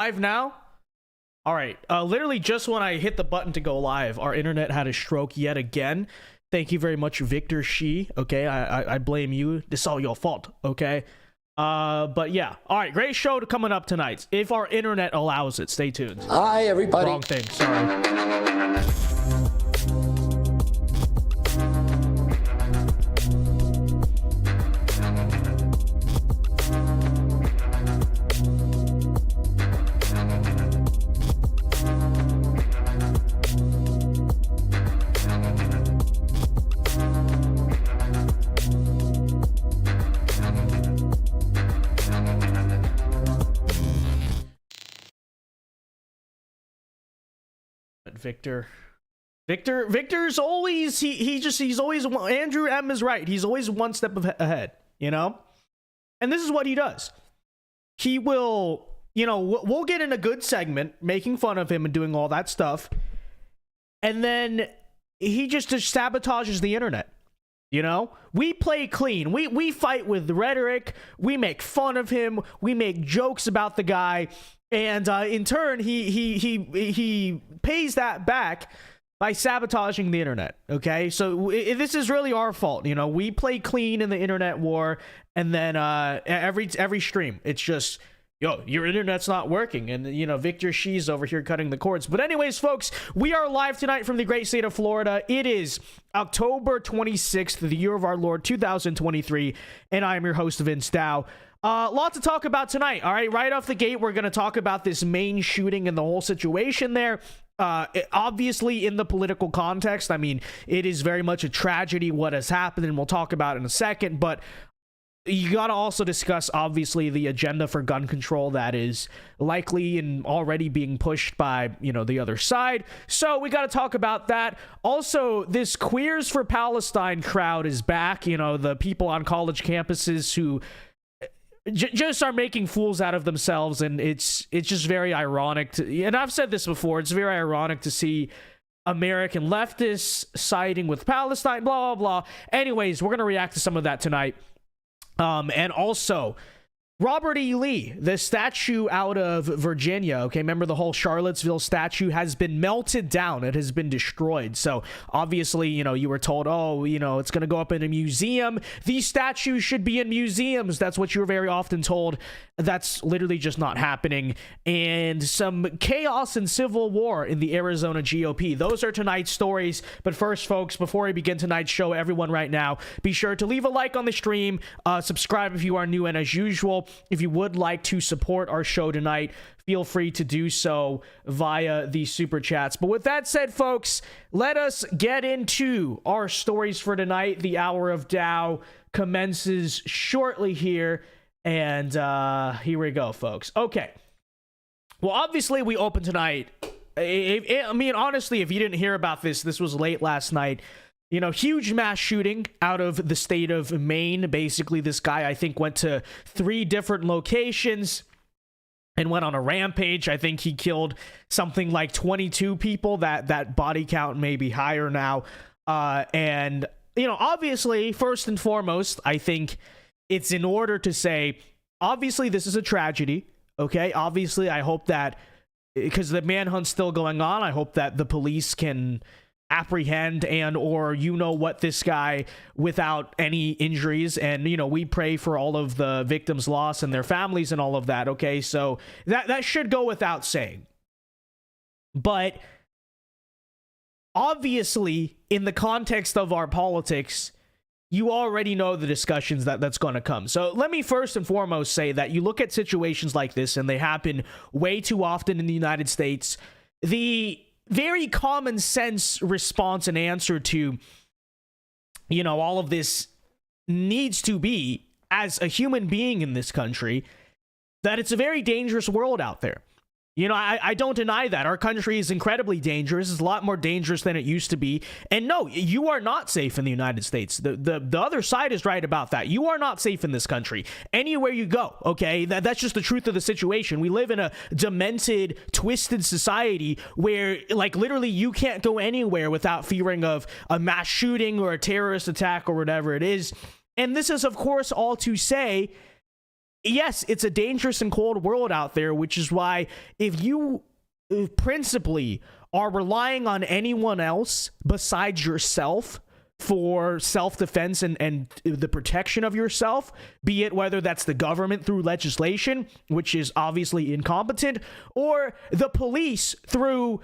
Live now? All right. Literally just when I hit the button to go live, our internet had a stroke yet again. Thank you very much, Victor Shi. Okay, I blame you. This is all your fault. Okay. But yeah. All right. Great show coming up tonight. If our internet allows it, stay tuned. Hi, everybody. Wrong thing. Sorry. Victor's always he's always Andrew M is right. He's always one step ahead, you know? And this is what he does. He will, you know, we'll get in a good segment making fun of him and doing all that stuff. And then he just sabotages the internet. You know, we play clean. We fight with rhetoric. We make fun of him. We make jokes about the guy. And in turn, he pays that back by sabotaging the internet. Okay, so this is really our fault. You know, we play clean in the internet war, and then every stream, it's just, yo, your internet's not working, and you know, Victor Shi's over here cutting the cords. But anyways, folks, we are live tonight from the great state of Florida. It is October 26th, the year of our Lord 2023, and I am your host, thevincedao. Lot to talk about tonight. All right, right off the gate, we're going to talk about this Maine shooting and the whole situation there. Obviously, in the political context, I mean, it is very much a tragedy what has happened, and we'll talk about it in a second. But you got to also discuss, obviously, the agenda for gun control that is likely and already being pushed by, you know, the other side. So we got to talk about that. Also, this Queers for Palestine crowd is back. You know, the people on college campuses who just are making fools out of themselves, and it's just very ironic and I've said this before, it's very ironic to see American leftists siding with Palestine, blah blah blah. Anyways, we're gonna react to some of that tonight. And also Robert E. Lee, the statue out of Virginia, okay, remember the whole Charlottesville statue has been melted down. It has been destroyed. So obviously, you know, you were told, oh, you know, it's going to go up in a museum. These statues should be in museums. That's what you were very often told. That's literally just not happening. And some chaos and civil war in the Arizona GOP. Those are tonight's stories. But first, folks, before I begin tonight's show, everyone right now, be sure to leave a like on the stream, subscribe if you are new, and as usual, if you would like to support our show tonight, feel free to do so via the super chats. But with that said, folks, let us get into our stories for tonight. The Hour of Dow commences shortly here. And here we go, folks. Okay. Well, obviously, we open tonight. I mean, honestly, if you didn't hear about this, this was late last night. You know, huge mass shooting out of the state of Maine. Basically, this guy, I think, went to 3 different locations and went on a rampage. I think he killed something like 22 people. That body count may be higher now. And, you know, obviously, first and foremost, I think it's in order to say, obviously, this is a tragedy. Okay, obviously, I hope that, because the manhunt's still going on, I hope that the police can apprehend and or you know what this guy without any injuries, and you know, we pray for all of the victims lost and their families and all of that. Okay, so that should go without saying. But obviously, in the context of our politics, you already know the discussions that's going to come. So let me first and foremost say that you look at situations like this, and they happen way too often in the United States. The very common sense response and answer to, you know, all of this needs to be, as a human being in this country, that it's a very dangerous world out there. You know, I don't deny that. Our country is incredibly dangerous. It's a lot more dangerous than it used to be. And no, you are not safe in the United States. The other side is right about that. You are not safe in this country. Anywhere you go, okay? That's just the truth of the situation. We live in a demented, twisted society where, like, literally you can't go anywhere without fearing of a mass shooting or a terrorist attack or whatever it is. And this is, of course, all to say yes, it's a dangerous and cold world out there, which is why if you principally are relying on anyone else besides yourself for self-defense and the protection of yourself, be it whether that's the government through legislation, which is obviously incompetent, or the police through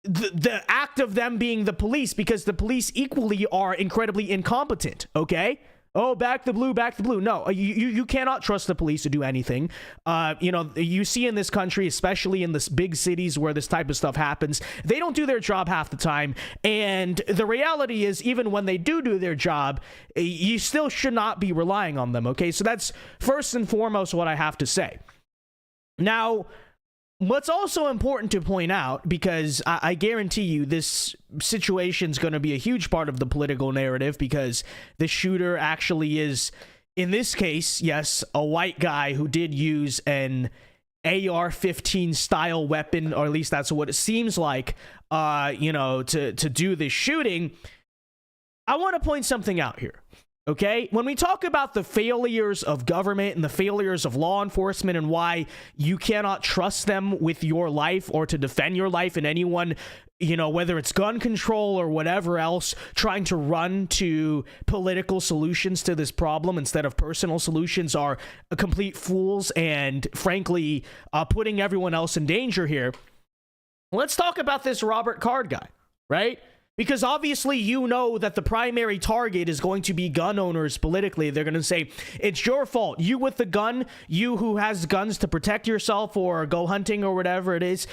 the act of them being the police, because the police equally are incredibly incompetent, okay? Oh, back the blue, back the blue. No, you cannot trust the police to do anything. You see in this country, especially in the big cities where this type of stuff happens, they don't do their job half the time. And the reality is, even when they do their job, you still should not be relying on them, okay? So that's first and foremost what I have to say. Now, what's also important to point out, because I guarantee you this situation is going to be a huge part of the political narrative, because the shooter actually is, in this case, yes, a white guy who did use an AR-15 style weapon, or at least that's what it seems like, to do this shooting. I want to point something out here. Okay, when we talk about the failures of government and the failures of law enforcement and why you cannot trust them with your life or to defend your life, and anyone, whether it's gun control or whatever else, trying to run to political solutions to this problem instead of personal solutions, are complete fools and, frankly, putting everyone else in danger here. Let's talk about this Robert Card guy, right? Because obviously that the primary target is going to be gun owners politically. They're going to say, it's your fault. You with the gun, you who has guns to protect yourself or go hunting or whatever it is,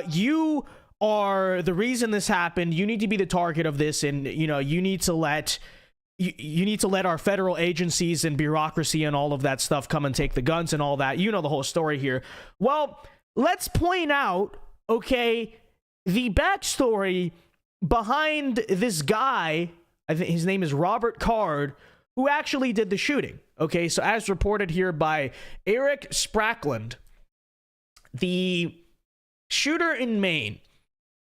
you are the reason this happened. You need to be the target of this, and you need to let our federal agencies and bureaucracy and all of that stuff come and take the guns and all that. The whole story here. Well, let's point out, okay, the backstory behind this guy. I think his name is Robert Card, who actually did the shooting. Okay, so as reported here by Eric Sprackland, the shooter in Maine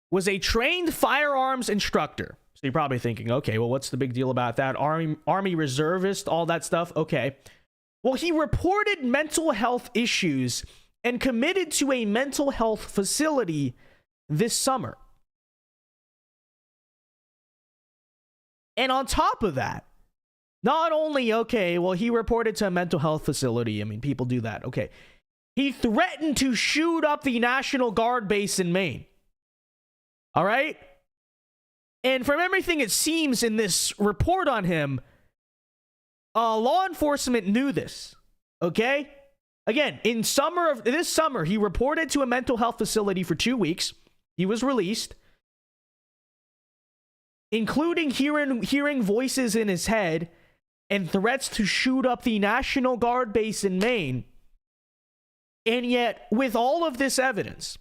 was a trained firearms instructor. So you're probably thinking, okay, well, what's the big deal about that? Army reservist, all that stuff. Okay. Well, he reported mental health issues and committed to a mental health facility this summer. And on top of that, not only, okay, well, he reported to a mental health facility. I mean, people do that. Okay. He threatened to shoot up the National Guard base in Maine. All right. And from everything it seems in this report on him, law enforcement knew this. Okay. Again, this summer, he reported to a mental health facility for 2 weeks. He was released, including hearing voices in his head and threats to shoot up the National Guard base in Maine. And yet, with all of this evidence,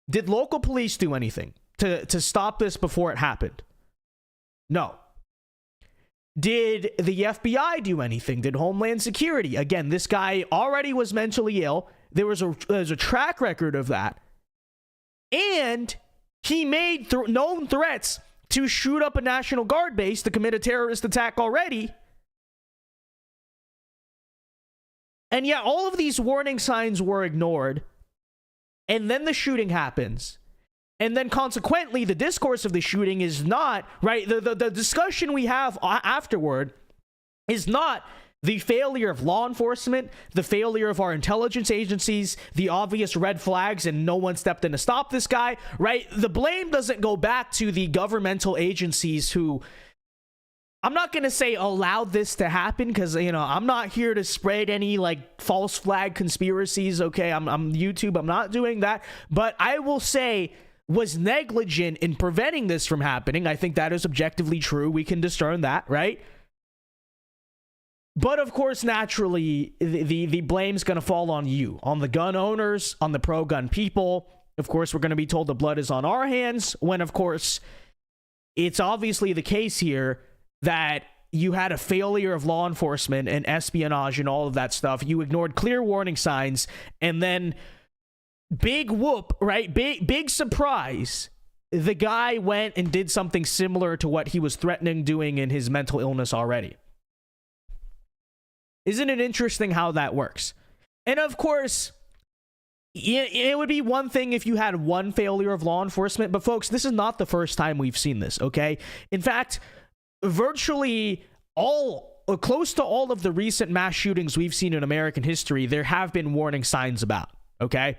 did local police do anything to stop this before it happened? No. Did the FBI do anything? Did Homeland Security? Again, this guy already was mentally ill. There's a track record of that. And he made known threats to shoot up a National Guard base, to commit a terrorist attack already. And yet all of these warning signs were ignored. And then the shooting happens. And then consequently, the discourse of the shooting is not, right? The discussion we have afterward is not the failure of law enforcement, the failure of our intelligence agencies, the obvious red flags, and no one stepped in to stop this guy, right? The blame doesn't go back to the governmental agencies who, I'm not going to say allowed this to happen, because, I'm not here to spread any false flag conspiracies. Okay. I'm YouTube. I'm not doing that, but I will say was negligent in preventing this from happening. I think that is objectively true. We can discern that, right? But of course, naturally, the blame's going to fall on you, on the gun owners, on the pro-gun people. Of course, we're going to be told the blood is on our hands, when, of course, it's obviously the case here that you had a failure of law enforcement and espionage and all of that stuff. You ignored clear warning signs, and then big whoop, right? Big surprise. The guy went and did something similar to what he was threatening doing in his mental illness already. Isn't it interesting how that works? And of course, it would be one thing if you had one failure of law enforcement, but folks, this is not the first time we've seen this, okay? In fact, virtually close to all of the recent mass shootings we've seen in American history, there have been warning signs about, okay?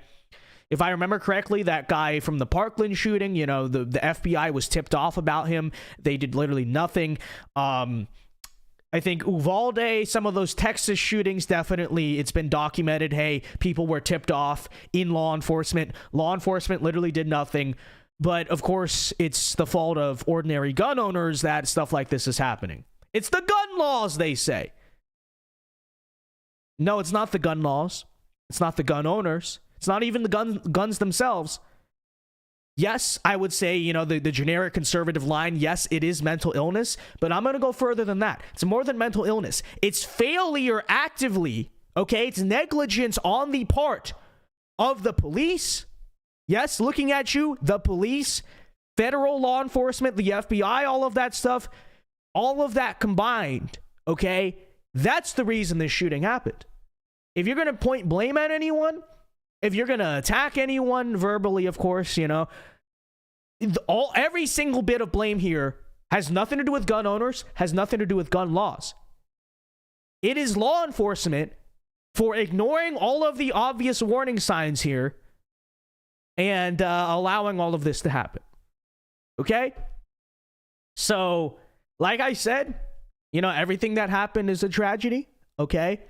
If I remember correctly, that guy from the Parkland shooting, you know, the FBI was tipped off about him. They did literally nothing. I think Uvalde, some of those Texas shootings, definitely, it's been documented. Hey, people were tipped off in law enforcement. Law enforcement literally did nothing. But of course, it's the fault of ordinary gun owners that stuff like this is happening. It's the gun laws, they say. No, it's not the gun laws. It's not the gun owners. It's not even the guns themselves. Yes, I would say, you know, the generic conservative line, yes, it is mental illness, but I'm going to go further than that. It's more than mental illness. It's failure actively, okay? It's negligence on the part of the police. Yes, looking at you, the police, federal law enforcement, the FBI, all of that stuff, all of that combined, okay? That's the reason this shooting happened. If you're going to point blame at anyone, if you're going to attack anyone verbally, of course, you know, every single bit of blame here has nothing to do with gun owners, has nothing to do with gun laws. It is law enforcement for ignoring all of the obvious warning signs here and allowing all of this to happen. Okay? So, like I said, you know, everything that happened is a tragedy. Okay?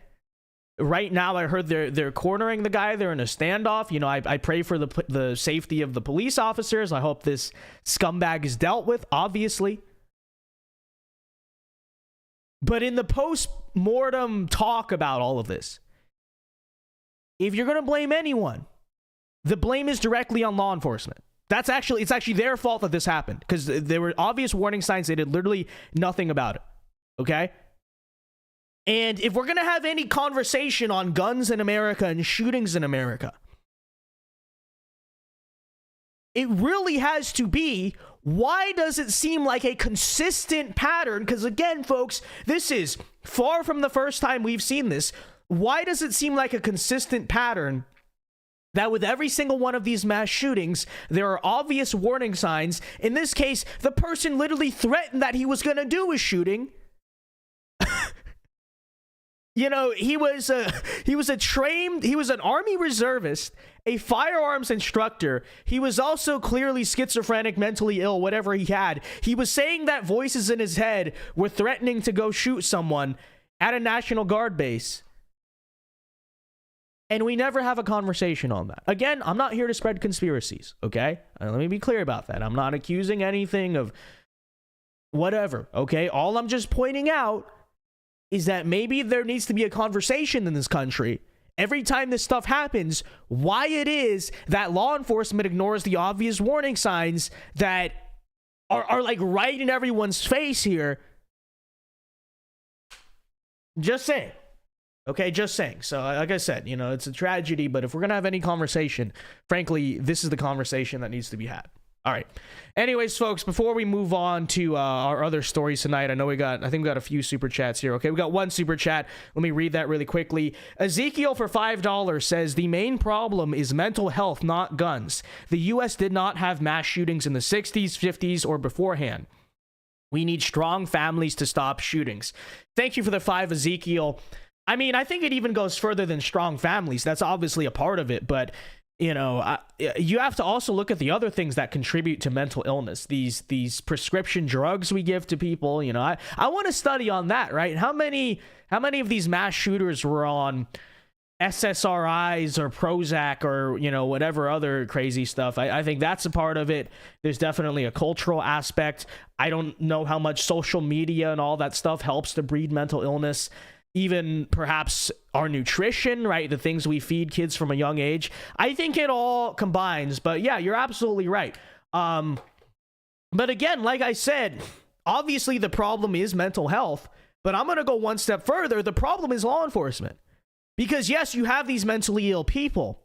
Right now, I heard they're cornering the guy. They're in a standoff. You know, I pray for the safety of the police officers. I hope this scumbag is dealt with, obviously. But in the post-mortem talk about all of this, if you're going to blame anyone, the blame is directly on law enforcement. It's actually their fault that this happened, because there were obvious warning signs. They did literally nothing about it. Okay? And if we're going to have any conversation on guns in America and shootings in America, it really has to be, why does it seem like a consistent pattern? Because again, folks, this is far from the first time we've seen this. Why does it seem like a consistent pattern that with every single one of these mass shootings, there are obvious warning signs? In this case, the person literally threatened that he was going to do a shooting. You know, he was an Army reservist, a firearms instructor. He was also clearly schizophrenic, mentally ill, whatever he had. He was saying that voices in his head were threatening to go shoot someone at a National Guard base. And we never have a conversation on that. Again, I'm not here to spread conspiracies, okay? Let me be clear about that. I'm not accusing anything of whatever, okay? All I'm just pointing out is that maybe there needs to be a conversation in this country every time this stuff happens, why it is that law enforcement ignores the obvious warning signs that are like right in everyone's face here. Just saying. Okay, just saying. So like I said, you know, it's a tragedy, but if we're going to have any conversation, frankly, this is the conversation that needs to be had. All right. Anyways, folks, before we move on to our other stories tonight, I think we got a few super chats here. Okay, we got one super chat. Let me read that really quickly. Ezekiel for $5 says, the main problem is mental health, not guns. The U.S. did not have mass shootings in the 60s, 50s, or beforehand. We need strong families to stop shootings. Thank you for the 5, Ezekiel. I mean, I think it even goes further than strong families. That's obviously a part of it, but you know, you have to also look at the other things that contribute to mental illness. These prescription drugs we give to people. You know, I want to study on that, right? How many of these mass shooters were on SSRIs or Prozac or, you know, whatever other crazy stuff? I think that's a part of it. There's definitely a cultural aspect. I don't know how much social media and all that stuff helps to breed mental illness. Even perhaps our nutrition, right? The things we feed kids from a young age. I think it all combines, but yeah, you're absolutely right. But again, like I said, obviously the problem is mental health, but I'm going to go one step further. The problem is law enforcement. Because yes, you have these mentally ill people,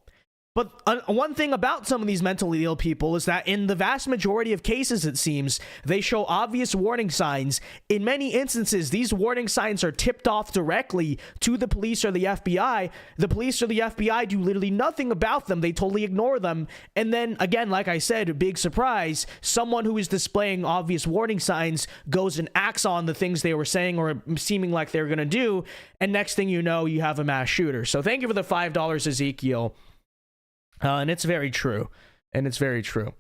But one thing about some of these mentally ill people is that in the vast majority of cases, it seems, they show obvious warning signs. In many instances, these warning signs are tipped off directly to the police or the FBI. The police or the FBI do literally nothing about them. They totally ignore them. And then, again, like I said, big surprise, someone who is displaying obvious warning signs goes and acts on the things they were saying or seeming like they're going to do. And next thing you know, you have a mass shooter. So thank you for the $5, Ezekiel. And it's very true. And it's very true.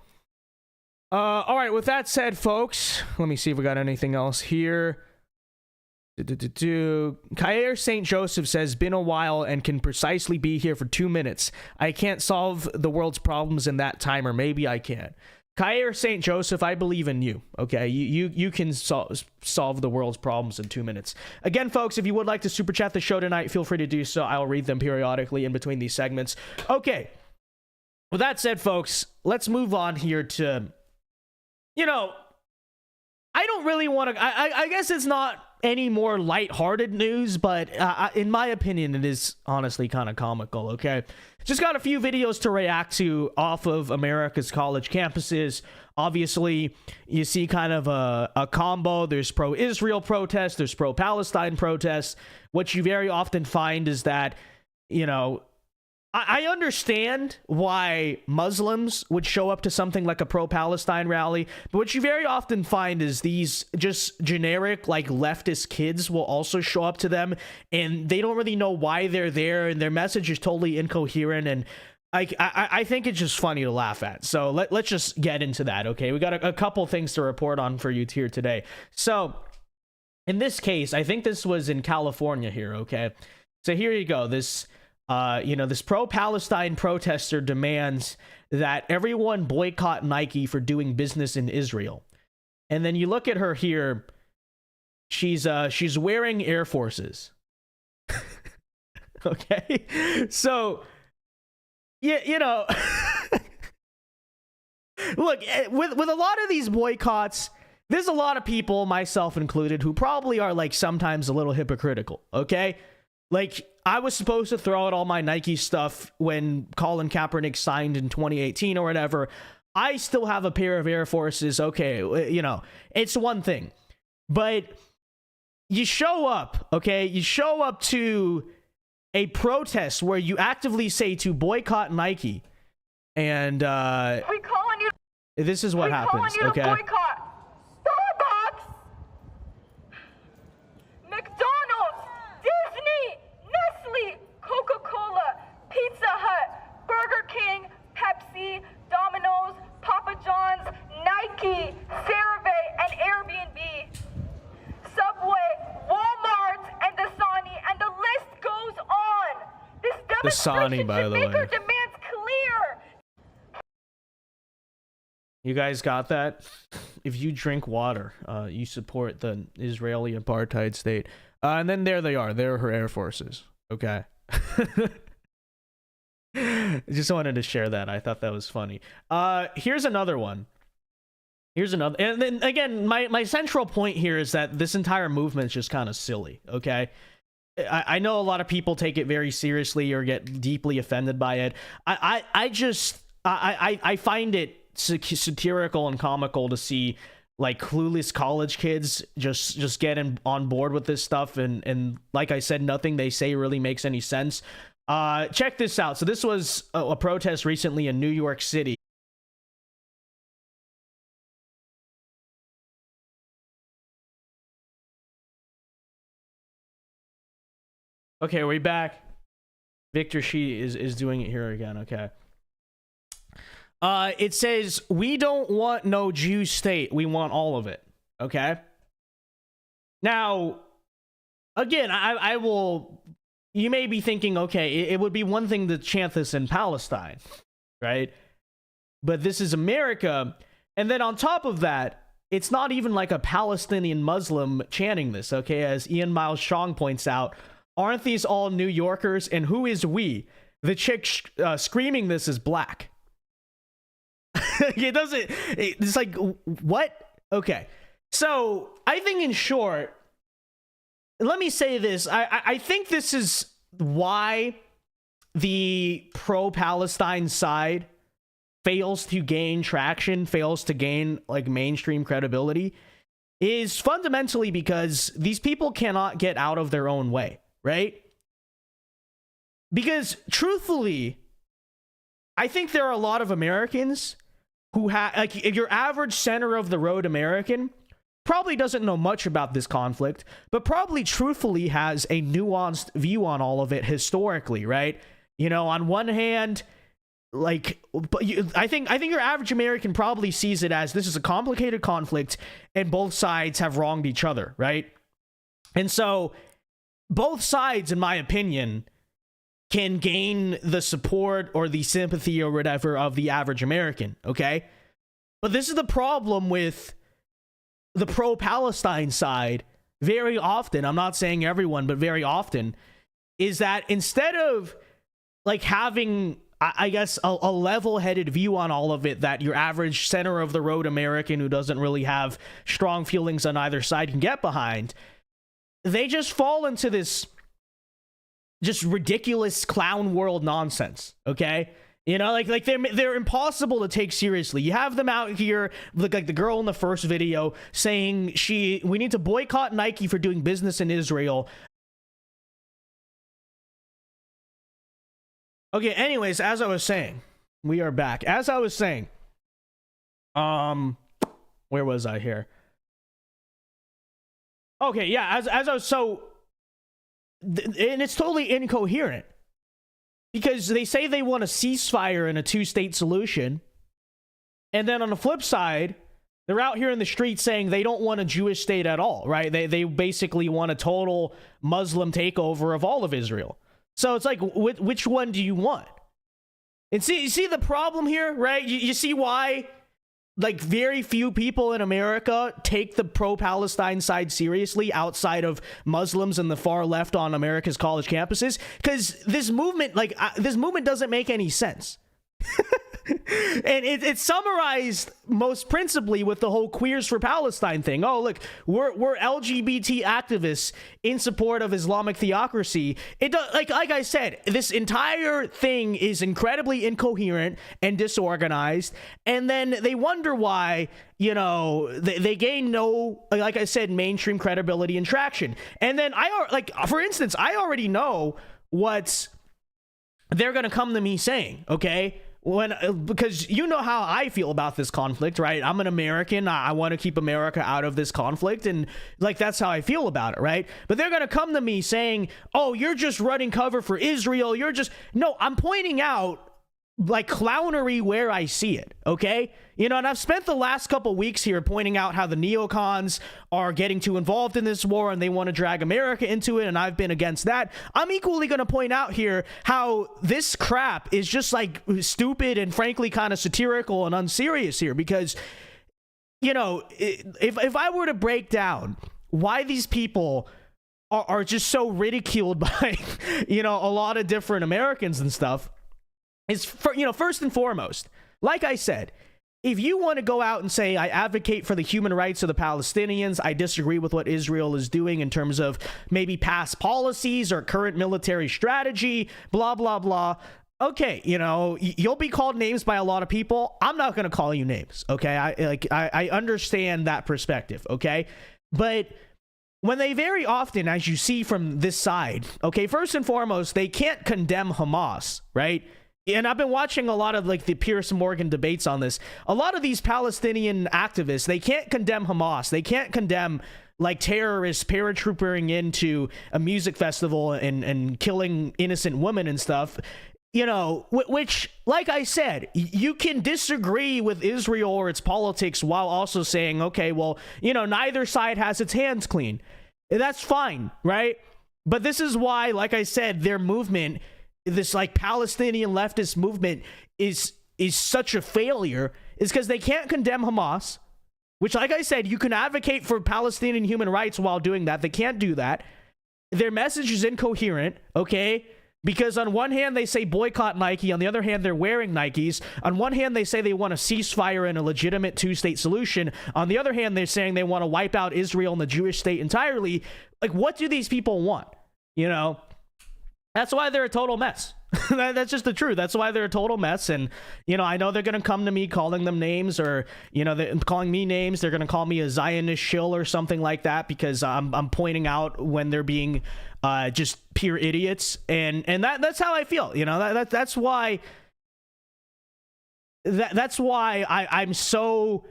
All right, with that said, folks, let me see if we got anything else here. Kair St. Joseph says, been a while and can precisely be here for 2 minutes. I can't solve the world's problems in that time, or maybe I can. Kair St. Joseph, I believe in you, okay? You can solve the world's problems in 2 minutes. Again, folks, if you would like to super chat the show tonight, feel free to do so. I'll read them periodically in between these segments. Okay. With that said, folks, let's move on here to, you know, I don't really want to, I guess it's not any more lighthearted news, but in my opinion, it is honestly kind of comical, okay? Just got a few videos to react to off of America's college campuses. Obviously, you see kind of a combo. There's pro-Israel protests, there's pro-Palestine protests. What you very often find is that, you know, I understand why Muslims would show up to something like a pro-Palestine rally, but what you very often find is these just generic, like, leftist kids will also show up to them, and they don't really know why they're there, and their message is totally incoherent, and I think it's just funny to laugh at. So let's just get into that, okay? We got a couple things to report on for you here today. So, in this case, I think this was in California here, okay? So here you go, this pro-Palestine protester demands that everyone boycott Nike for doing business in Israel. And then you look at her here, she's wearing Air Forces. Okay? So, yeah, you know, look, with a lot of these boycotts, there's a lot of people, myself included, who probably are, like, sometimes a little hypocritical, okay? Like, I was supposed to throw out all my Nike stuff when Colin Kaepernick signed in 2018 or whatever. I still have a pair of Air Forces. Okay, you know, it's one thing. But you show up, okay? You show up to a protest where you actively say to boycott Nike. And we calling you, this is what happens, okay? Boycott Starbucks, McDonald's, Disney, Nestle, Coca-Cola, Pizza Hut, Burger King, Pepsi, Domino's, Papa John's, Nike, CeraVe, and Airbnb, Subway, Walmart, and Dasani, and the list goes on. This demonstration should make our demands clear. You guys got that? If you drink water, you support the Israeli apartheid state. And then there they are. They're her Air Forces. Okay. I just wanted to share that. I thought that was funny. Here's another one. Here's another. And then, again, my central point here is that this entire movement is just kind of silly, okay? I know a lot of people take it very seriously or get deeply offended by it. I find it satirical and comical to see, like, clueless college kids just get on board with this stuff, and like I said, nothing they say really makes any sense. Check this out. So this was a protest recently in New York City. Okay, are we back? Victor Shi is doing it here again, okay. It says, we don't want no Jew state. We want all of it. Okay. Now, again, I will, you may be thinking, okay, it would be one thing to chant this in Palestine, right? But this is America. And then on top of that, it's not even like a Palestinian Muslim chanting this, okay? As Ian Miles Strong points out, aren't these all New Yorkers? And who is we? The chick screaming this is black. It doesn't, it's like, what? Okay. So I think, in short, let me say this. I think this is why the pro-Palestine side fails to gain traction, fails to gain like mainstream credibility, is fundamentally because these people cannot get out of their own way, right? Because truthfully, I think there are a lot of Americans who have, like, if your average center of the road American probably doesn't know much about this conflict, but probably truthfully has a nuanced view on all of it historically, right? You know, on one hand, like, but I think your average American probably sees it as this is a complicated conflict and both sides have wronged each other, right? And so both sides, in my opinion, can gain the support or the sympathy or whatever of the average American, okay? But this is the problem with the pro-Palestine side very often. I'm not saying everyone, but very often, is that instead of like having, I guess, a level-headed view on all of it that your average center-of-the-road American who doesn't really have strong feelings on either side can get behind, they just fall into this just ridiculous clown world nonsense, okay? You know, like they're impossible to take seriously. You have them out here, like the girl in the first video saying we need to boycott Nike for doing business in Israel. Okay, anyways, as I was saying, we are back. As I was saying, where was I here? Okay, yeah, as I was, and it's totally incoherent because they say they want a ceasefire and a two-state solution, and then on the flip side, they're out here in the street saying they don't want a Jewish state at all, right? They basically want a total Muslim takeover of all of Israel. So it's like, which one do you want? And you see the problem here, right? You see why, like, very few people in America take the pro-Palestine side seriously outside of Muslims and the far left on America's college campuses? Because this movement, this movement doesn't make any sense. And it's summarized most principally with the whole Queers for Palestine thing. Oh, look, we're LGBT activists in support of Islamic theocracy. It does, like I said, this entire thing is incredibly incoherent and disorganized. And then they wonder why, you know, they gain no, like I said, mainstream credibility and traction. And then for instance, I already know what they're going to come to me saying, okay? Because you know how I feel about this conflict, right? I'm an American. I want to keep America out of this conflict. And like, that's how I feel about it, right? But they're going to come to me saying, oh, you're just running cover for Israel. No, I'm pointing out like clownery where I see it, okay? You know, and I've spent the last couple weeks here pointing out how the neocons are getting too involved in this war and they want to drag America into it, and I've been against that. I'm equally going to point out here how this crap is just like stupid and frankly kind of satirical and unserious here, because, you know, if I were to break down why these people are just so ridiculed by, you know, a lot of different Americans and stuff, is, first and foremost, like I said, if you want to go out and say, I advocate for the human rights of the Palestinians, I disagree with what Israel is doing in terms of maybe past policies or current military strategy, blah, blah, blah. Okay, you know, you'll be called names by a lot of people. I'm not going to call you names, okay? I understand that perspective, okay? But when they very often, as you see from this side, okay, first and foremost, they can't condemn Hamas, right? And I've been watching a lot of like the Piers Morgan debates on this. A lot of these Palestinian activists, they can't condemn Hamas. They can't condemn like terrorists paratroopering into a music festival and killing innocent women and stuff. You know, which, like I said, you can disagree with Israel or its politics while also saying, okay, well, you know, neither side has its hands clean. That's fine, right? But this is why, like I said, their movement, this like Palestinian leftist movement is such a failure, is because they can't condemn Hamas, which, like I said, you can advocate for Palestinian human rights while doing that. They can't do that. Their message is incoherent, okay? Because on one hand, they say boycott Nike. On the other hand, they're wearing Nikes. On one hand, they say they want a ceasefire and a legitimate two-state solution. On the other hand, they're saying they want to wipe out Israel and the Jewish state entirely. Like, what do these people want? You know? That's why they're a total mess. That's just the truth. That's why they're a total mess. And, you know, I know they're going to come to me calling them names, or, you know, they're calling me names. They're going to call me a Zionist shill or something like that, because I'm pointing out when they're being just pure idiots. And that's how I feel. You know, that's why I'm so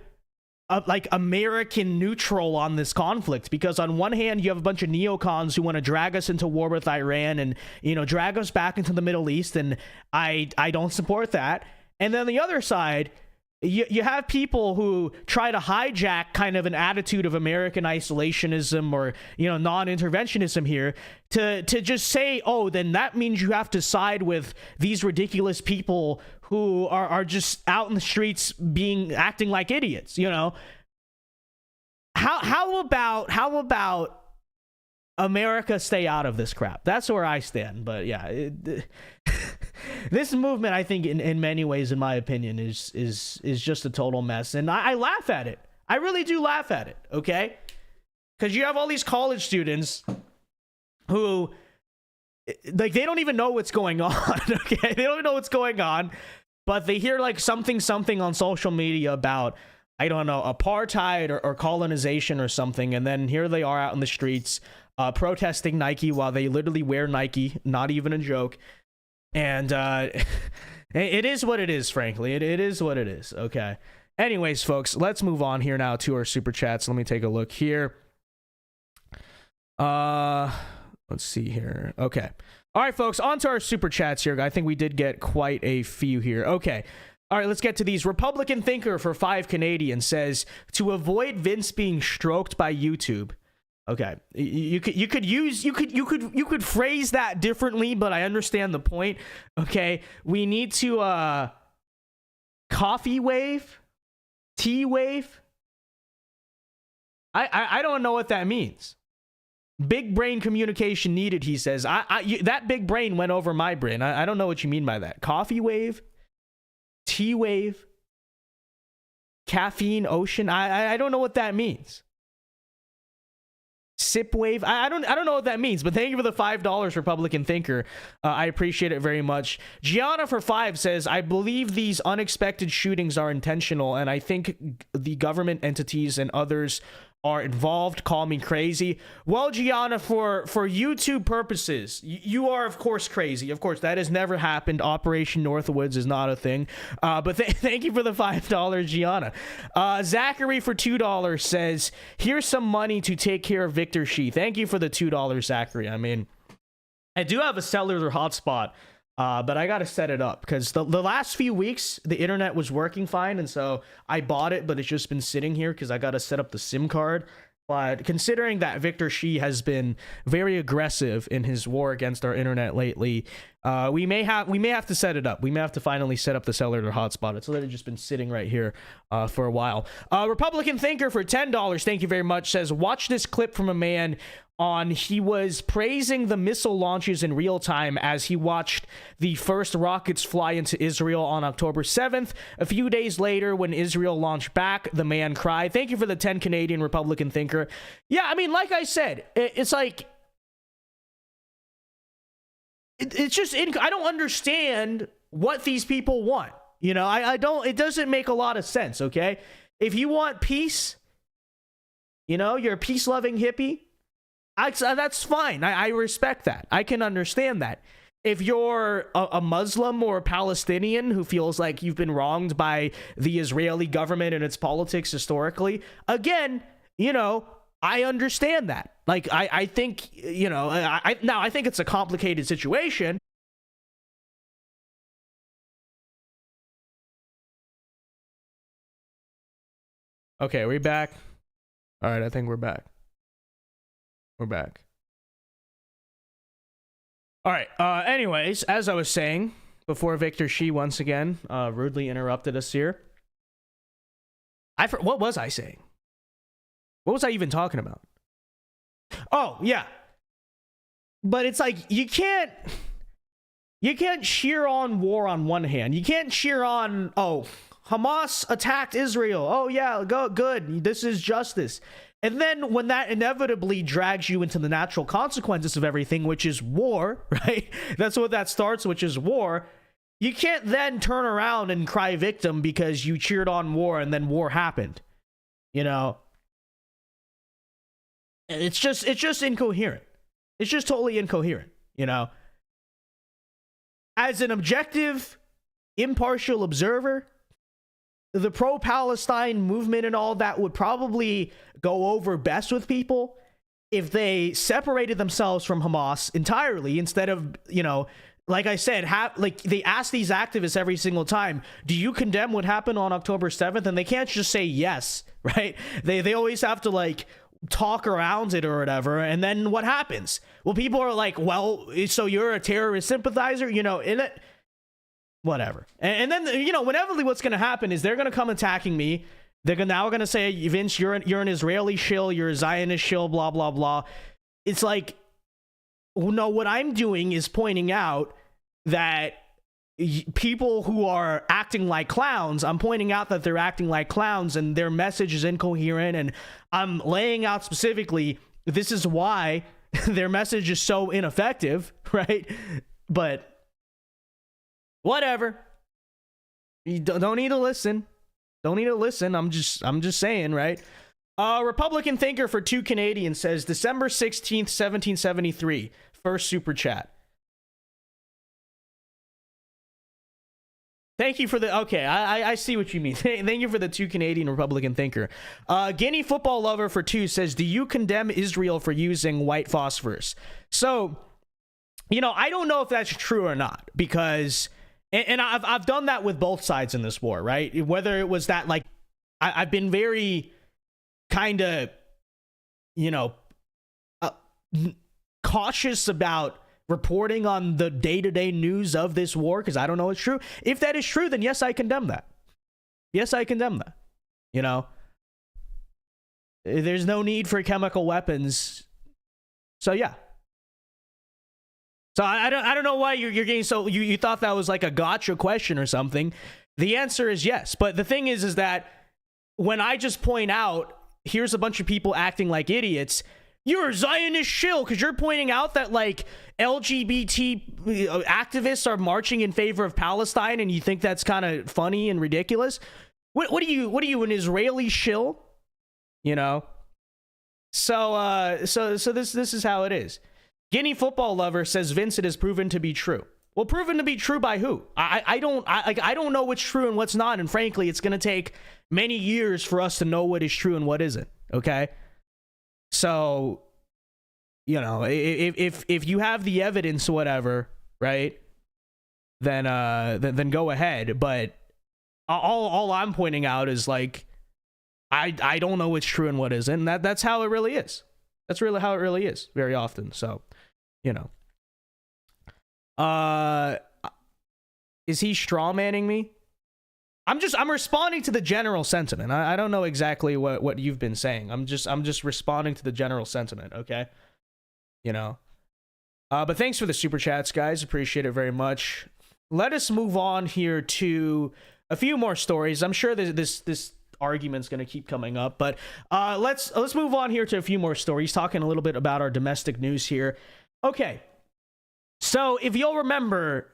like American neutral on this conflict, because on one hand you have a bunch of neocons who want to drag us into war with Iran and, you know, drag us back into the Middle East, and I don't support that. And then the other side, you have people who try to hijack kind of an attitude of American isolationism or, you know, non-interventionism here to just say, oh, then that means you have to side with these ridiculous people who are just out in the streets acting like idiots, you know. How about America stay out of this crap? That's where I stand. But yeah, this movement, I think, in many ways, in my opinion, is just a total mess, and I laugh at it. I really do laugh at it. Okay, because you have all these college students who, like, they don't even know what's going on. Okay, they don't even know what's going on, but they hear like something on social media about, I don't know, apartheid or colonization or something, and then here they are out in the streets protesting Nike while they literally wear Nike. Not even a joke. And it is what it is, frankly. It is what it is. Okay. Anyways, folks, let's move on here now to our super chats. Let me take a look here. Let's see here. Okay. All right, folks, on to our super chats here. I think we did get quite a few here. Okay. All right, let's get to these. Republican Thinker for 5 Canadian says, to avoid Vince being stroked by YouTube. Okay, you could phrase that differently, but I understand the point. Okay, we need to coffee wave, tea wave. I don't know what that means. Big brain communication needed, he says. That big brain went over my brain. I don't know what you mean by that. Coffee wave, tea wave, caffeine ocean. I don't know what that means. Sip wave. I don't know what that means, but thank you for the $5, Republican Thinker. I appreciate it very much. Gianna for 5 says, I believe these unexpected shootings are intentional, and I think the government entities and others are involved. Call me crazy. Well, Gianna, for YouTube purposes, you are of course crazy. Of course, that has never happened. Operation Northwoods is not a thing. But thank you for the $5, Gianna. Zachary for $2 says, here's some money to take care of Victor Shi. Thank you for the $2, Zachary. I mean, I do have a cellular hotspot, but I got to set it up because the last few weeks, the internet was working fine. And so I bought it, but it's just been sitting here because I got to set up the SIM card. But considering that Victor Shi has been very aggressive in his war against our internet lately, we may have to set it up. We may have to finally set up the cellular hotspot. It's literally just been sitting right here for a while. Republican Thinker for $10, thank you very much, says, watch this clip from a man he was praising the missile launches in real time as he watched the first rockets fly into Israel on October 7th. A few days later, when Israel launched back, the man cried. Thank you for the 10 Canadian, Republican Thinker. Yeah, I mean, like I said, it's like, it's just, I don't understand what these people want. You know, I don't, it doesn't make a lot of sense, okay? If you want peace, you know, you're a peace-loving hippie, that's fine. I respect that. I can understand that. If you're a Muslim or a Palestinian who feels like you've been wronged by the Israeli government and its politics historically, again, you know, I understand that. Like, I think, you know, I think it's a complicated situation. Okay, are we back? All right, I think we're back. We're back. All right. Anyways, as I was saying, before Victor Shi once again rudely interrupted us here, what was I saying? What was I even talking about? Oh, yeah. But it's like, you can't cheer on war on one hand. You can't cheer on, oh, Hamas attacked Israel. Oh yeah, good. This is justice. And then when that inevitably drags you into the natural consequences of everything, which is war, right? That's what that starts, which is war. You can't then turn around and cry victim because you cheered on war and then war happened. You know, it's just incoherent. It's just totally incoherent, you know. As an objective, impartial observer, the pro-Palestine movement and all that would probably go over best with people if they separated themselves from Hamas entirely, instead of, you know, like I said, like they ask these activists every single time, do you condemn what happened on October 7th? And they can't just say yes, right? They always have to like talk around it or whatever. And then what happens? Well, people are like, well, so you're a terrorist sympathizer, you know, in it. Whatever. And then, you know, inevitably what's going to happen is they're going to come attacking me. They're now going to say, Vince, you're an Israeli shill, you're a Zionist shill, blah, blah, blah. It's like, no, what I'm doing is pointing out that people who are acting like clowns, I'm pointing out that they're acting like clowns and their message is incoherent. And I'm laying out specifically, this is why their message is so ineffective, right? But whatever. You don't need to listen. Don't need to listen. I'm just saying, right? Republican thinker for 2 Canadians says December 16th, 1773. First super chat. Thank you for the... Okay, I see what you mean. Thank you for the 2 Canadian Republican thinker. Guinea football lover for 2 says, do you condemn Israel for using white phosphorus? So, you know, I don't know if that's true or not, because... And I've done that with both sides in this war, right? Whether it was that, like, I've been very kind of, you know, cautious about reporting on the day-to-day news of this war because I don't know it's true. If that is true, then yes, I condemn that. Yes, I condemn that. You know, there's no need for chemical weapons. So yeah. So I don't know why you're getting so you thought that was like a gotcha question or something. The answer is yes. But the thing is that when I just point out, here's a bunch of people acting like idiots, you're a Zionist shill because you're pointing out that like LGBT activists are marching in favor of Palestine and you think that's kind of funny and ridiculous. What are you, an Israeli shill? You know? So this is how it is. Guinea football lover says Vincent is proven to be true. Well, proven to be true by who? I don't know what's true and what's not, and frankly, it's gonna take many years for us to know what is true and what isn't. Okay, so you know, if you have the evidence or whatever, right? Then go ahead. But all I'm pointing out is like I don't know what's true and what isn't. And that's how it really is. That's really how it really is very often. So, you know. Is he strawmanning me? I'm responding to the general sentiment. I don't know exactly what you've been saying. I'm just responding to the general sentiment, okay? You know. But thanks for the super chats, guys. Appreciate it very much. Let us move on here to a few more stories. I'm sure this argument's going to keep coming up, but let's move on here to a few more stories, talking a little bit about our domestic news here. Okay. So, if you'll remember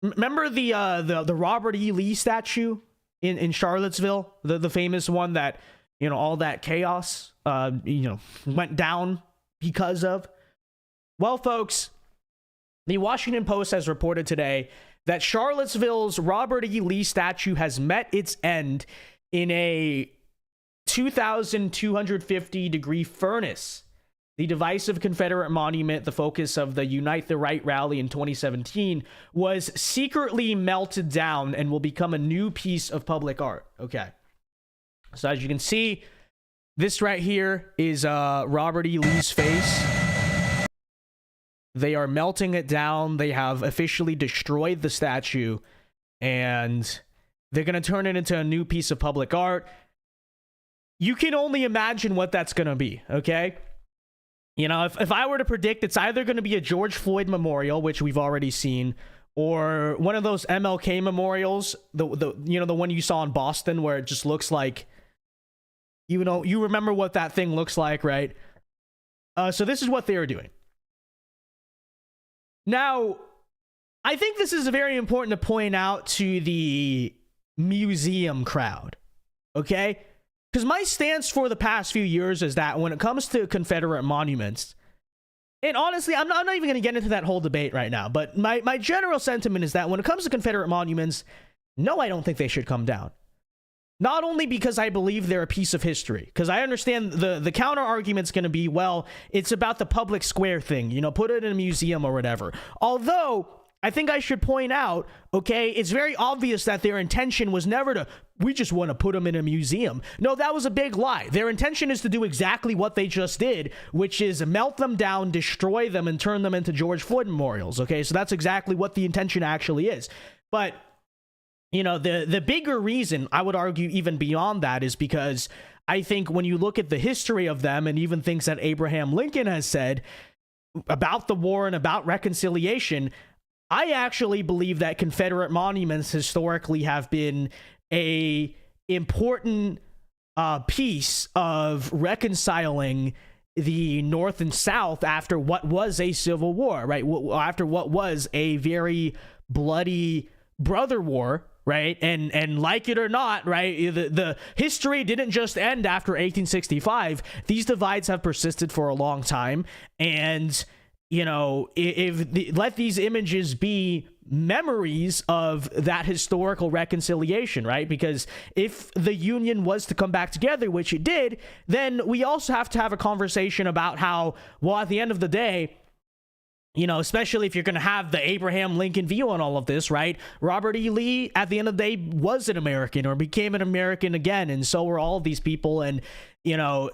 the Robert E. Lee statue in Charlottesville, the famous one that, you know, all that chaos went down because of? Well, folks, the Washington Post has reported today that Charlottesville's Robert E. Lee statue has met its end in a 2,250-degree furnace. The divisive Confederate monument, the focus of the Unite the Right rally in 2017, was secretly melted down and will become a new piece of public art. Okay. So as you can see, this right here is Robert E. Lee's face. They are melting it down. They have officially destroyed the statue, and they're going to turn it into a new piece of public art. You can only imagine what that's going to be, okay? You know, if I were to predict, it's either going to be a George Floyd memorial, which we've already seen, or one of those MLK memorials, the you know, the one you saw in Boston where it just looks like, you know, you remember what that thing looks like, right? So this is what they are doing. Now, I think this is very important to point out to the museum crowd, okay? Because my stance for the past few years is that when it comes to Confederate monuments, and honestly, I'm not even going to get into that whole debate right now, but my general sentiment is that when it comes to Confederate monuments, no, I don't think they should come down. Not only because I believe they're a piece of history, because I understand the counter argument's going to be, well, it's about the public square thing, you know, put it in a museum or whatever. Although, I think I should point out, okay, it's very obvious that their intention was never to, we just want to put them in a museum. No, that was a big lie. Their intention is to do exactly what they just did, which is melt them down, destroy them, and turn them into George Floyd memorials, okay? So that's exactly what the intention actually is. But, you know, the bigger reason, I would argue even beyond that, is because I think when you look at the history of them and even things that Abraham Lincoln has said about the war and about reconciliation, I actually believe that Confederate monuments historically have been a important piece of reconciling the North and South after what was a civil war, right? After what was a very bloody brother war, right? And like it or not, right, the history didn't just end after 1865. These divides have persisted for a long time, and you know, let these images be memories of that historical reconciliation, right? Because if the Union was to come back together, which it did, then we also have to have a conversation about how, well, at the end of the day, you know, especially if you're going to have the Abraham Lincoln view on all of this, right? Robert E. Lee, at the end of the day, was an American or became an American again, and so were all of these people. And, you know,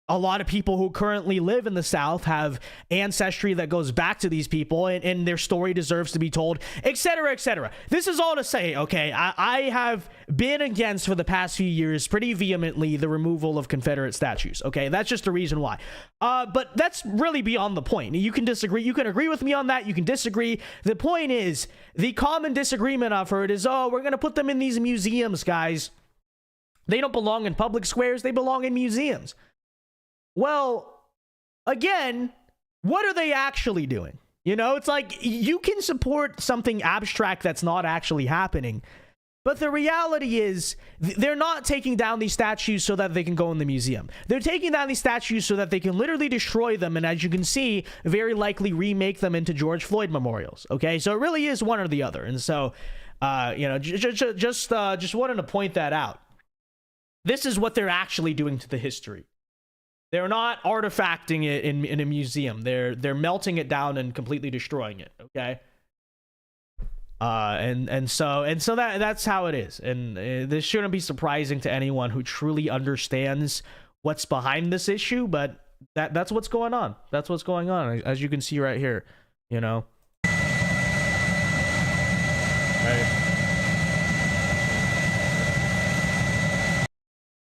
a lot of people who currently live in the South have ancestry that goes back to these people, and their story deserves to be told, etc., etc. This is all to say, okay, I have been against for the past few years pretty vehemently the removal of Confederate statues, okay? That's just the reason why. But that's really beyond the point. You can disagree. You can agree with me on that. You can disagree. The point is, the common disagreement I've heard is, oh, we're going to put them in these museums, guys. They don't belong in public squares. They belong in museums. Well, again, what are they actually doing? You know, it's like you can support something abstract that's not actually happening, but the reality is they're not taking down these statues so that they can go in the museum. They're taking down these statues so that they can literally destroy them, and as you can see, very likely remake them into George Floyd memorials. Okay, so it really is one or the other, and so, you know, just wanted to point that out. This is what they're actually doing to the history. They're not artifacting it in a museum. They're melting it down and completely destroying it. Okay. And so that's how it is. And this shouldn't be surprising to anyone who truly understands what's behind this issue. But that's what's going on. That's what's going on, as you can see right here. You know. Right.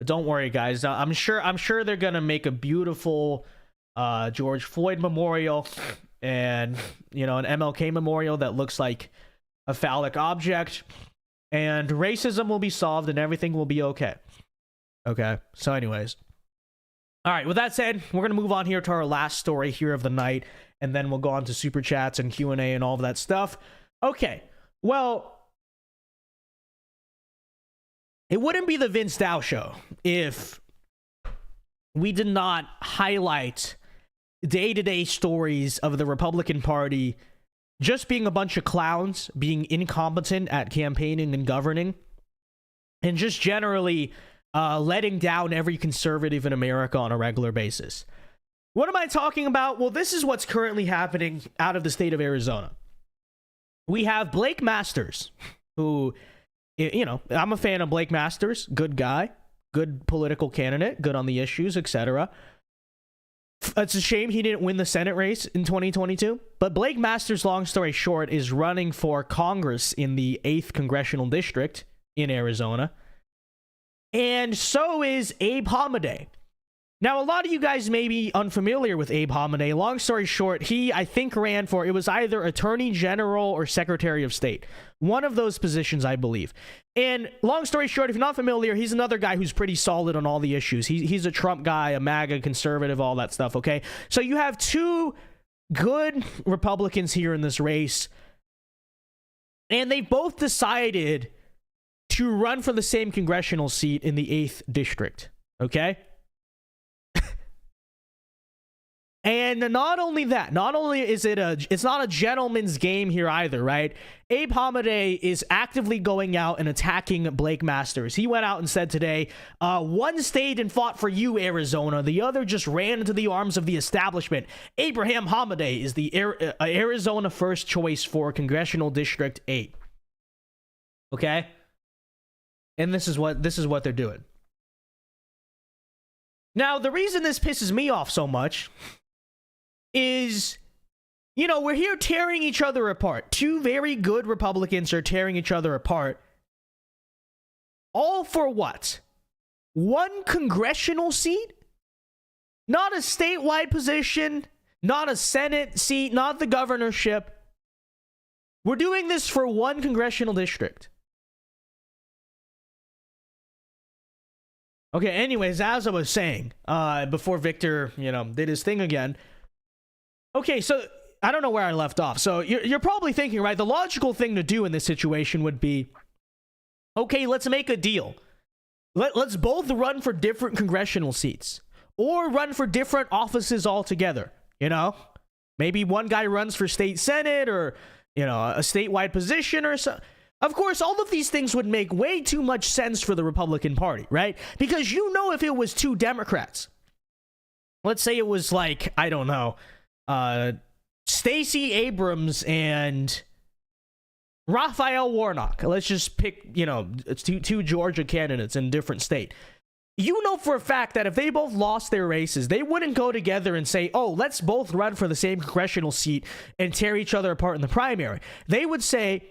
Don't worry, guys. I'm sure they're gonna make a beautiful George Floyd memorial, and you know, an MLK memorial that looks like a phallic object, and racism will be solved and everything will be okay. Okay. So, anyways, all right. With that said, we're gonna move on here to our last story here of the night, and then we'll go on to super chats and Q&A and all of that stuff. Okay. Well, it wouldn't be the Vince Dow show if we did not highlight day-to-day stories of the Republican Party just being a bunch of clowns, being incompetent at campaigning and governing, and just generally letting down every conservative in America on a regular basis. What am I talking about? Well, this is what's currently happening out of the state of Arizona. We have Blake Masters, who, you know, I'm a fan of Blake Masters. Good guy, good political candidate, good on the issues, etc. It's a shame he didn't win the Senate race in 2022. But Blake Masters, long story short, is running for Congress in the 8th Congressional District in Arizona. And so is Abe Hamadeh. Now, a lot of you guys may be unfamiliar with Abe Hamadeh. Long story short, he, I think, ran for, it was either Attorney General or Secretary of State. One of those positions, I believe. And long story short, if you're not familiar, he's another guy who's pretty solid on all the issues. He's a Trump guy, a MAGA conservative, all that stuff, okay? So you have two good Republicans here in this race, and they both decided to run for the same congressional seat in the 8th district, okay? And not only that, not only is it's not a gentleman's game here either, right? Abe Hamadeh is actively going out and attacking Blake Masters. He went out and said today, one stayed and fought for you, Arizona. The other just ran into the arms of the establishment. Abraham Hamadeh is the Arizona first choice for Congressional District 8. Okay? And this is what they're doing. Now, the reason this pisses me off so much is, you know, we're here tearing each other apart. Two very good Republicans are tearing each other apart. All for what? One congressional seat? Not a statewide position, not a Senate seat, not the governorship. We're doing this for one congressional district. Okay, anyways, as I was saying, before Victor, you know, did his thing again. Okay, so I don't know where I left off. So you're probably thinking, right, the logical thing to do in this situation would be, okay, let's make a deal. Let's both run for different congressional seats or run for different offices altogether, you know? Maybe one guy runs for state senate or, you know, a statewide position or so. Of course, all of these things would make way too much sense for the Republican Party, right? Because you know, if it was two Democrats, let's say it was like, I don't know, Stacey Abrams and Raphael Warnock. Let's just pick, you know, two Georgia candidates in a different state. You know for a fact that if they both lost their races, they wouldn't go together and say, oh, let's both run for the same congressional seat and tear each other apart in the primary. They would say,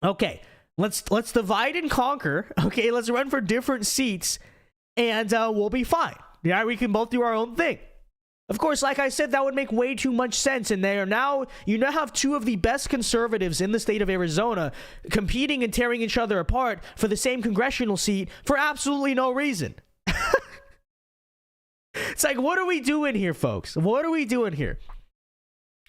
okay, let's divide and conquer. Okay, let's run for different seats and we'll be fine. Yeah, we can both do our own thing. Of course, like I said, that would make way too much sense. And they are now, you now have two of the best conservatives in the state of Arizona competing and tearing each other apart for the same congressional seat for absolutely no reason. It's like, what are we doing here, folks? What are we doing here?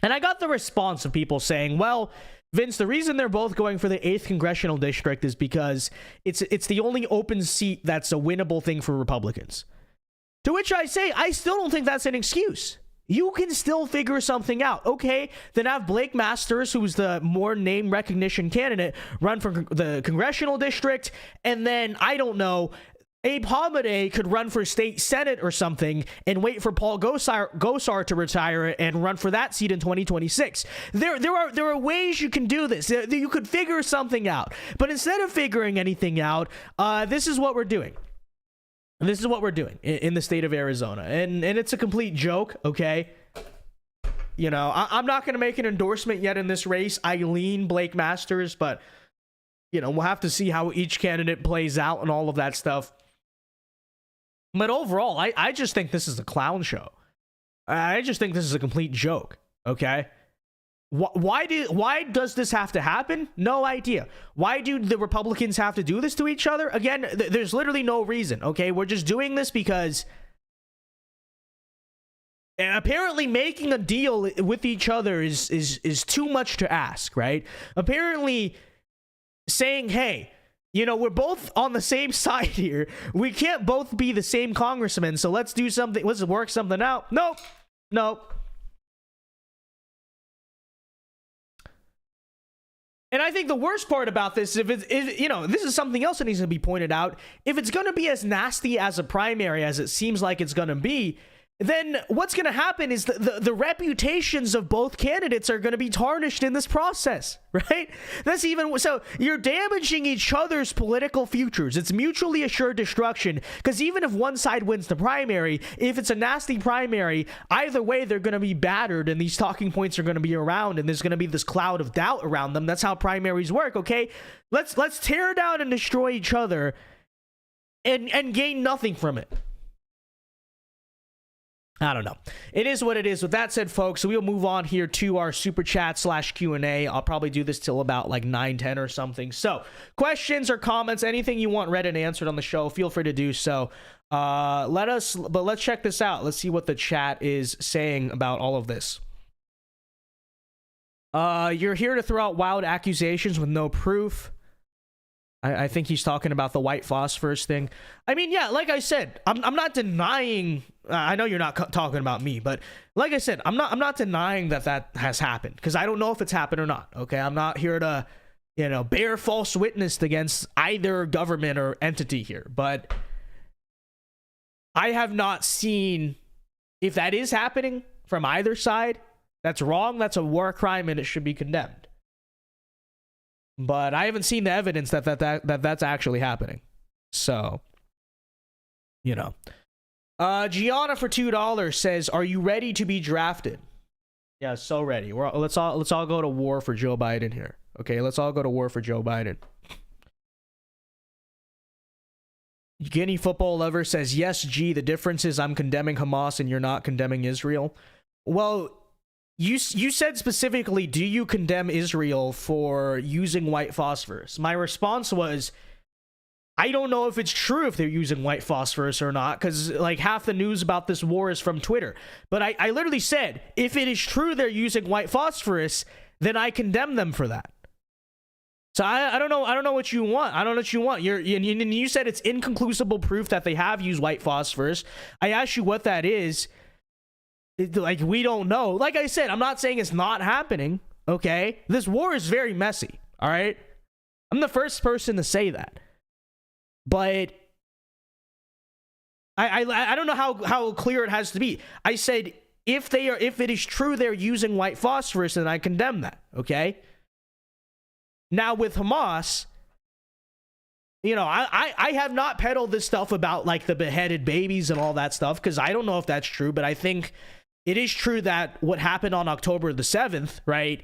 And I got the response of people saying, well, Vince, the reason they're both going for the 8th congressional district is because it's the only open seat that's a winnable thing for Republicans. To which I say, I still don't think that's an excuse. You can still figure something out. Okay, then have Blake Masters, who's the more name recognition candidate, run for the congressional district, and then, I don't know, Abe Hamadeh could run for state senate or something and wait for Paul Gosar to retire and run for that seat in 2026. There are ways you can do this. You could figure something out. But instead of figuring anything out, this is what we're doing. This is what we're doing in the state of Arizona. And it's a complete joke, okay? You know, I'm not going to make an endorsement yet in this race. I lean Blake Masters, but, you know, we'll have to see how each candidate plays out and all of that stuff. But overall, I just think this is a clown show. I just think this is a complete joke, okay? Why does this have to happen? No idea. Why do the Republicans have to do this to each other? Again, there's literally no reason, okay? We're just doing this because apparently making a deal with each other is too much to ask, right? Apparently saying, hey, you know, we're both on the same side here. We can't both be the same congressman, so let's do something. Let's work something out. Nope. And I think the worst part about this, you know, this is something else that needs to be pointed out. If it's going to be as nasty as a primary as it seems like it's going to be, then what's going to happen is the reputations of both candidates are going to be tarnished in this process, right? That's even so you're damaging each other's political futures. It's mutually assured destruction, because even if one side wins the primary, if it's a nasty primary, either way they're going to be battered and these talking points are going to be around and there's going to be this cloud of doubt around them. That's how primaries work, okay? Let's tear down and destroy each other and gain nothing from it. I don't know. It is what it is. With that said, folks, we'll move on here to our super chat / Q&A. I'll probably do this till about like 9:10 or something. So questions or comments, anything you want read and answered on the show, feel free to do so. Let's check this out. Let's see what the chat is saying about all of this. You're here to throw out wild accusations with no proof. I think he's talking about the white phosphorus thing. I mean, yeah, like I said, I'm not denying. I know you're not talking about me, but like I said, I'm not denying that has happened, because I don't know if it's happened or not. Okay, I'm not here to, bear false witness against either government or entity here, but I have not seen if that is happening from either side. That's wrong. That's a war crime, and it should be condemned. But I haven't seen the evidence that's actually happening. So, Gianna for $2 says, "Are you ready to be drafted?" Yeah, so ready. Let's all go to war for Joe Biden here. Okay, let's all go to war for Joe Biden. Guinea football lover says, "Yes, G. The difference is I'm condemning Hamas and you're not condemning Israel." Well, you said specifically, do you condemn Israel for using white phosphorus? My response was, I don't know if it's true if they're using white phosphorus or not, because like half the news about this war is from Twitter. But I literally said, if it is true they're using white phosphorus, then I condemn them for that. So I don't know what you want. I don't know what you want. You said it's inconclusive proof that they have used white phosphorus. I asked you what that is. Like, we don't know. Like I said, I'm not saying it's not happening. Okay, this war is very messy. All right, I'm the first person to say that. But I don't know how clear it has to be. I said if it is true they're using white phosphorus, then I condemn that. Okay. Now with Hamas, I have not peddled this stuff about like the beheaded babies and all that stuff, because I don't know if that's true, but I think it is true that what happened on October the 7th, right?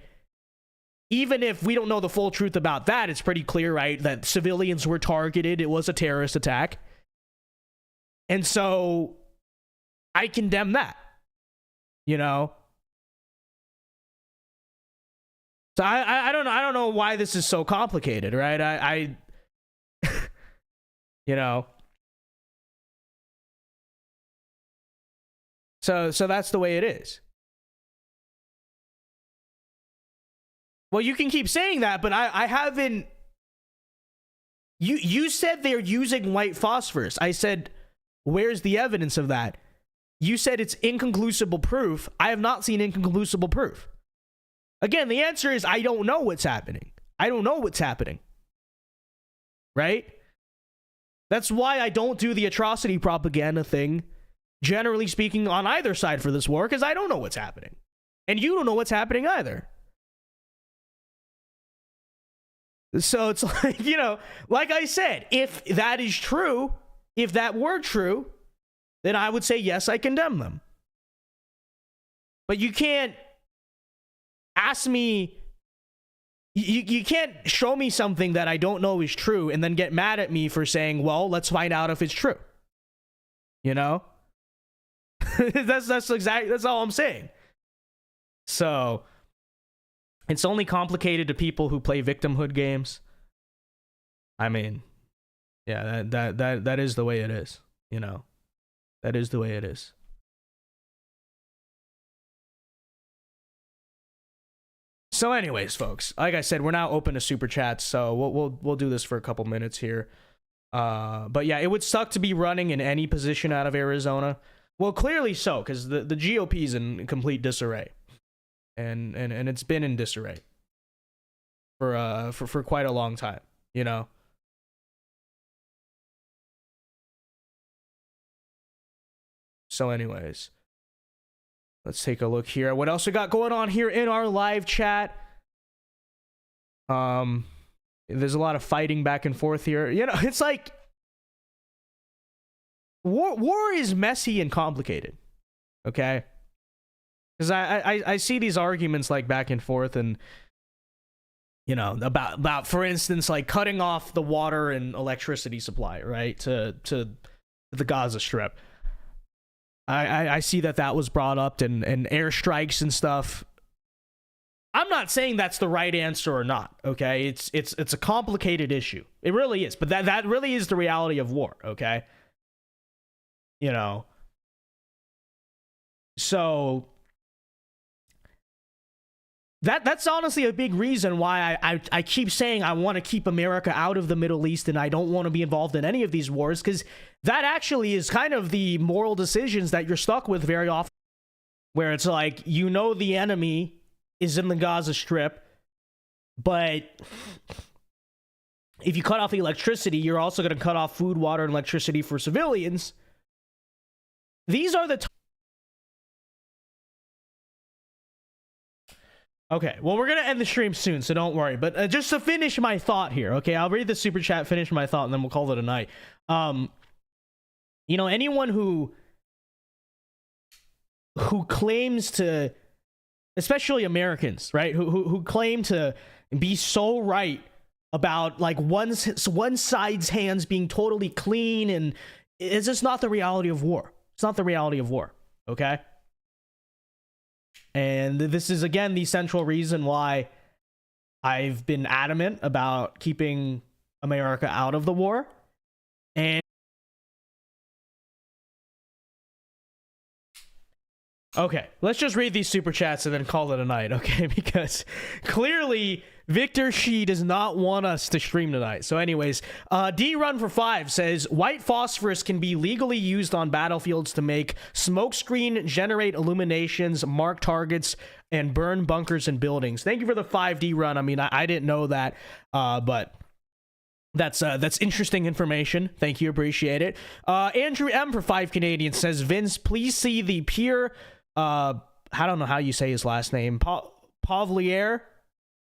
Even if we don't know the full truth about that, it's pretty clear, right, that civilians were targeted. It was a terrorist attack. And so I condemn that, So I don't know why this is so complicated, right? I So that's the way it is. Well, you can keep saying that, but I haven't. You said they're using white phosphorus. I said, where's the evidence of that? You said it's inconclusive proof. I have not seen inconclusive proof. Again, the answer is I don't know what's happening. I don't know what's happening. Right? That's why I don't do the atrocity propaganda thing, generally speaking, on either side for this war, because I don't know what's happening. And you don't know what's happening either. So it's like, like I said, if that is true, if that were true, then I would say, yes, I condemn them. But you can't ask me, you can't show me something that I don't know is true and then get mad at me for saying, well, let's find out if it's true. That's all I'm saying. So it's only complicated to people who play victimhood games. I mean, yeah, that is the way it is, That is the way it is. So anyways, folks, like I said, we're now open to super chats, so we'll do this for a couple minutes here. But yeah, it would suck to be running in any position out of Arizona. Well, clearly so, because the GOP is in complete disarray. And it's been in disarray for quite a long time, So anyways, let's take a look here. What else we got going on here in our live chat? There's a lot of fighting back and forth here. It's like war is messy and complicated. Okay? Because I see these arguments like back and forth, and about for instance, like cutting off the water and electricity supply, right, to the Gaza Strip. I see that was brought up, and airstrikes and stuff. I'm not saying that's the right answer or not, okay? It's a complicated issue. It really is, but that really is the reality of war, okay? You know. So that's honestly a big reason why I keep saying I want to keep America out of the Middle East and I don't want to be involved in any of these wars, because that actually is kind of the moral decisions that you're stuck with very often, where it's like, you know, the enemy is in the Gaza Strip, but if you cut off the electricity, you're also going to cut off food, water, and electricity for civilians. These are the okay, well, we're going to end the stream soon, so don't worry. But just to finish my thought here, okay, I'll read the super chat, finish my thought, and then we'll call it a night. You know, anyone who claims to, especially Americans, right, who claim to be so right about, like, one side's hands being totally clean, and it's just not the reality of war. It's not the reality of war, okay? And this is, again, the central reason why I've been adamant about keeping America out of the war. And okay, let's just read these super chats and then call it a night, okay? Because clearly Victor Shi does not want us to stream tonight. So anyways, D-Run for 5 says, white phosphorus can be legally used on battlefields to make smokescreen, generate illuminations, mark targets, and burn bunkers and buildings. Thank you for the 5 D-Run. I mean, I didn't know that, but that's interesting information. Thank you, appreciate it. Andrew M for 5 Canadian says, Vince, please see the peer, I don't know how you say his last name, Pavlier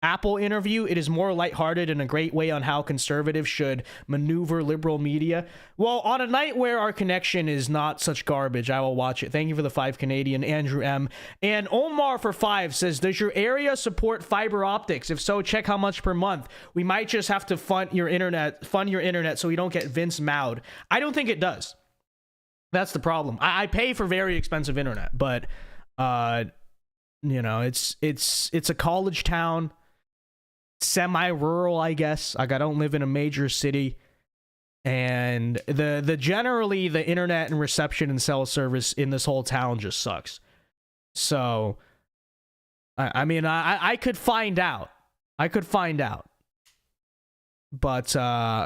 Apple interview. It is more lighthearted and a great way on how conservatives should maneuver liberal media. Well, on a night where our connection is not such garbage, I will watch it. Thank you for the 5 Canadian, Andrew M. And Omar for 5 says, does your area support fiber optics? If so, check how much per month. We might just have to fund your internet so we don't get Vince Maud. I don't think it does. That's the problem. I pay for very expensive internet, but you know, it's a college town, semi-rural, I guess. Like, I don't live in a major city, and the generally the internet and reception and cell service in this whole town just sucks. So I mean, I could find out. But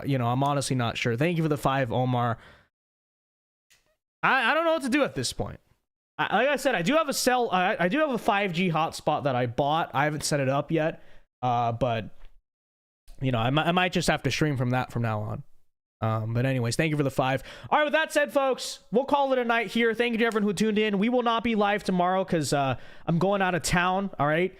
you know, I'm honestly not sure. Thank you for the 5, Omar. I don't know what to do at this point. Like I said, I do have a I do have a 5G hotspot that I bought. I haven't set it up yet. But you know, I might just have to stream from that from now on. But anyways, thank you for the 5. All right, with that said, folks, we'll call it a night here. Thank you to everyone who tuned in. We will not be live tomorrow because I'm going out of town. All right.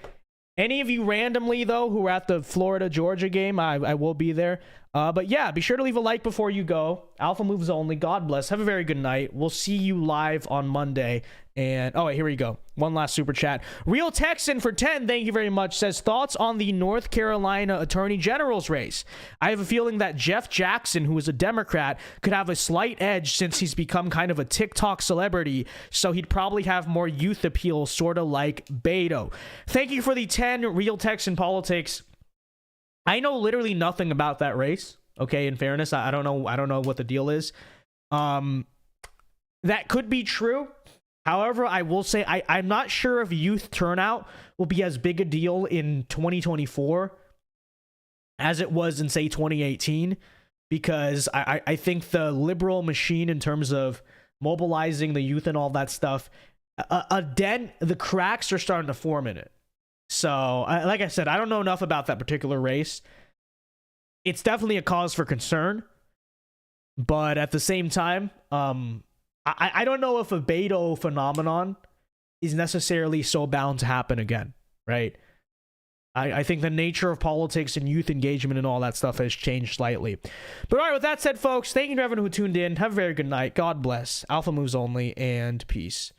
Any of you randomly, though, who are at the Florida-Georgia game, I will be there. But yeah, be sure to leave a like before you go. Alpha moves only. God bless. Have a very good night. We'll see you live on Monday. And, oh, wait, here we go. One last super chat. Real Texan for 10, thank you very much, says, thoughts on the North Carolina Attorney General's race? I have a feeling that Jeff Jackson, who is a Democrat, could have a slight edge since he's become kind of a TikTok celebrity, so he'd probably have more youth appeal, sort of like Beto. Thank you for the 10, Real Texan Politics. I know literally nothing about that race, okay, in fairness. I don't know what the deal is. That could be true. However, I will say I'm not sure if youth turnout will be as big a deal in 2024 as it was in, say, 2018, because I think the liberal machine, in terms of mobilizing the youth and all that stuff, the cracks are starting to form in it. So, like I said, I don't know enough about that particular race. It's definitely a cause for concern, but at the same time, I don't know if a Beto phenomenon is necessarily so bound to happen again, right? I think the nature of politics and youth engagement and all that stuff has changed slightly. But all right, with that said, folks, thank you to everyone who tuned in. Have a very good night. God bless. Alpha moves only, and peace.